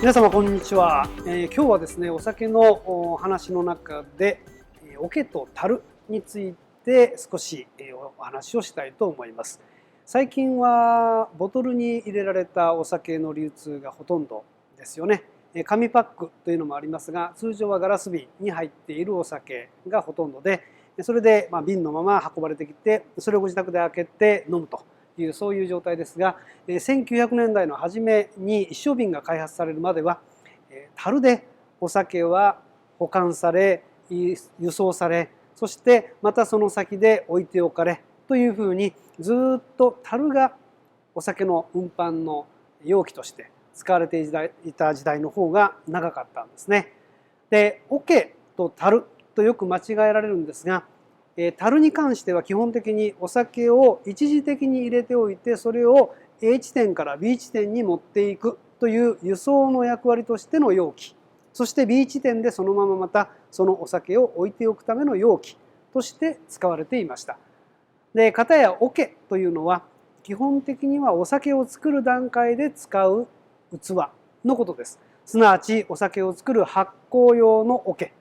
皆様こんにちは。今日はですね、お酒のお話の中で桶と樽について少しお話をしたいと思います。最近はボトルに入れられたお酒の流通がほとんどですよね。紙パックというのもありますが、通常はガラス瓶に入っているお酒がほとんどで、それで瓶のまま運ばれてきて、それをご自宅で開けて飲むとそういう状態ですが、1900年代の初めに一升瓶が開発されるまでは樽でお酒は保管され輸送され、そしてまたその先で置いておかれというふうにずっと樽がお酒の運搬の容器として使われていた時代の方が長かったんですね。で、桶と樽とよく間違えられるんですが、樽に関しては基本的にお酒を一時的に入れておいて、それを A 地点から B 地点に持っていくという輸送の役割としての容器、そして B 地点でそのまままたそのお酒を置いておくための容器として使われていました。で、片や桶というのは基本的にはお酒を作る段階で使う器のことです。すなわちお酒を作る発酵用の桶、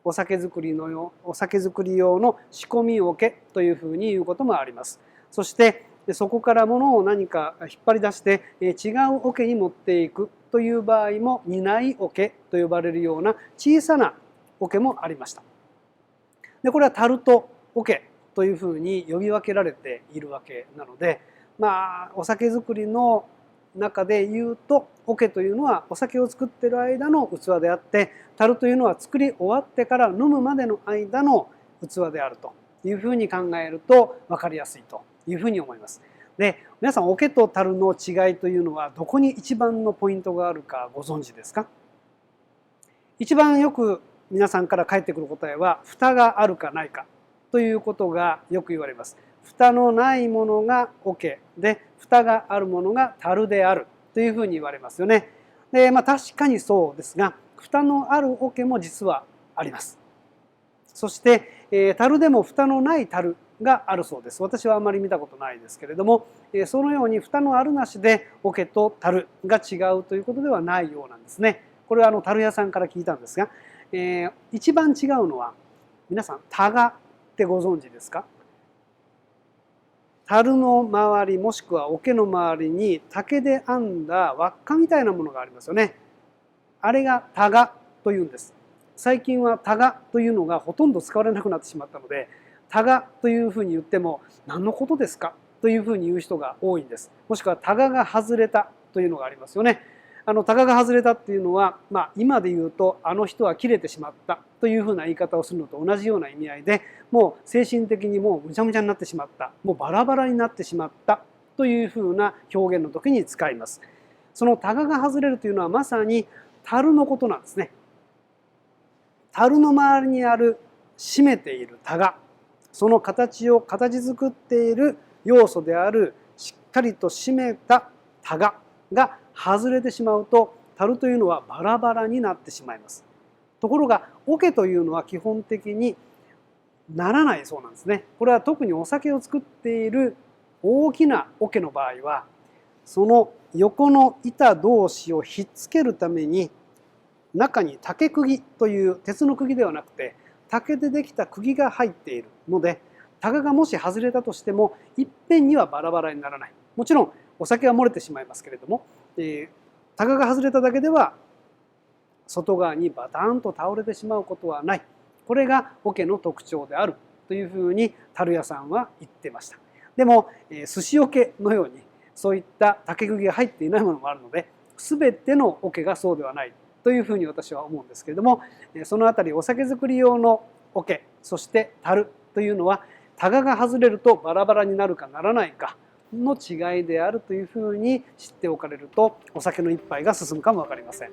お酒作り用の仕込み桶というふうに言うこともあります。そしてそこから物を何か引っ張り出して違う桶に持っていくという場合も担い桶と呼ばれるような小さな桶もありました。で、これは樽と桶というふうに呼び分けられているわけなので、お酒作りの中で言うと桶というのはお酒を作っている間の器であって、樽というのは作り終わってから飲むまでの間の器であるというふうに考えると分かりやすいというふうに思います。で、皆さん桶と樽の違いというのはどこに一番のポイントがあるかご存知ですか？一番よく皆さんから返ってくる答えは蓋があるかないかということがよく言われます。蓋のないものが桶で、蓋があるものが樽であるというふうに言われますよね。で、確かにそうですが、蓋のある桶も実はあります。そして、樽でも蓋のない樽があるそうです。私はあまり見たことないですけれども、そのように蓋のあるなしで桶と樽が違うということではないようなんですね。これは樽屋さんから聞いたんですが、一番違うのは皆さんタガってご存知ですか？樽の周りもしくは桶の周りに竹で編んだ輪っかみたいなものがありますよね。あれがタガというんです。最近はタガというのがほとんど使われなくなってしまったので、タガというふうに言っても何のことですかというふうに言う人が多いんです。もしくはタガが外れたというのがありますよね。タガが外れたっていうのは、今で言うとあの人は切れてしまったというふうな言い方をするのと同じような意味合いで、もう精神的にもうむちゃむちゃになってしまった、もうバラバラになってしまったというふうな表現の時に使います。そのタガが外れるというのはまさに樽のことなんですね。樽の周りにある締めているタガ、その形を形作っている要素であるしっかりと締めたタガが外れてしまうと、樽というのはバラバラになってしまいます。ところが桶というのは基本的にならないそうなんですね。これは特にお酒を作っている大きな桶の場合は、その横の板同士をひっつけるために中に竹釘という鉄の釘ではなくて竹でできた釘が入っているので、タガがもし外れたとしてもいっぺんにはバラバラにならない。もちろんお酒は漏れてしまいますけれども、タガが外れただけでは外側にバタンと倒れてしまうことはない。これが桶の特徴であるというふうに樽屋さんは言ってました。でも寿司桶のようにそういった竹釘が入っていないものもあるので、全ての桶がそうではないというふうに私は思うんですけれども、そのあたりお酒造り用の桶、そして樽というのはタガが外れるとバラバラになるかならないかの違いであるというふうに知っておかれると、お酒の一杯が進むかも分かりません。